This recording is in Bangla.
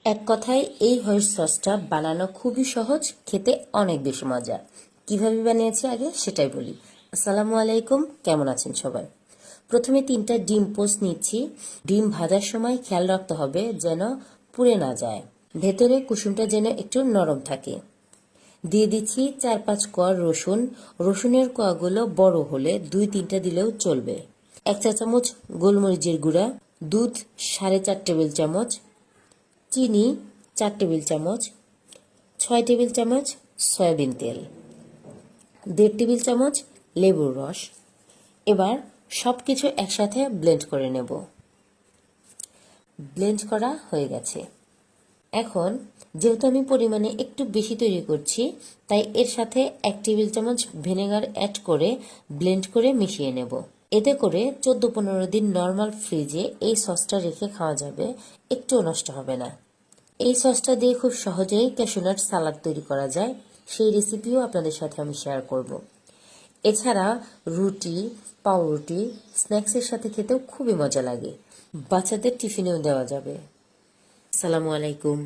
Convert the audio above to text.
এক কথায় এই হোয়াইট সসটা বানানো খুবই সহজ, খেতে অনেক বেশি মজা। কিভাবে বানিয়েছি আগে সেটাই বলি। আসসালামু আলাইকুম, কেমন আছেন সবাই? প্রথমে 3টা ডিম পোস্ট নিচ্ছি। ডিম ভাজার সময় খেয়াল রাখতে হবে যেন পুড়ে না যায়, ভেতরে কুসুমটা যেন একটু নরম থাকে। দিয়ে দিচ্ছি 4-5 কোয়া রসুন। রসুনের কোয়াগুলো বড় হলে 2-3টা দিলেও চলবে। 1 চা চামচ গোলমরিচের গুঁড়া, দুধ 4.5 টেবিল চামচ, চিনি 4 টেবিল চামচ, 6 টেবিল চামচ সয়াবিন তেল, 1.5 টেবিল চামচ লেবুর রস। এবার সব কিছু একসাথে ব্লেন্ড করে নেব। ব্লেন্ড করা হয়ে গেছে। এখন যেহেতু আমি পরিমাণে একটু বেশি তৈরি করছি, তাই এর সাথে 1 টেবিল চামচ ভিনেগার অ্যাড করে ব্লেন্ড করে মিশিয়ে নেব। এতে করে 14-15 দিন নর্মাল ফ্রিজে এই সসটা রেখে খাওয়া যাবে, একটুও নষ্ট হবে না। এই সসটা দিয়ে খুব সহজেই ক্যাশনাট সালাদ তৈরি করা যায়, সেই রেসিপিও আপনাদের সাথে আমি শেয়ার করব। এছাড়া রুটি, পাউরুটি, স্ন্যাক্সের সাথে খেতেও খুবই মজা লাগে। বাচ্চাদের টিফিনেও দেওয়া যাবে। আসসালামু আলাইকুম।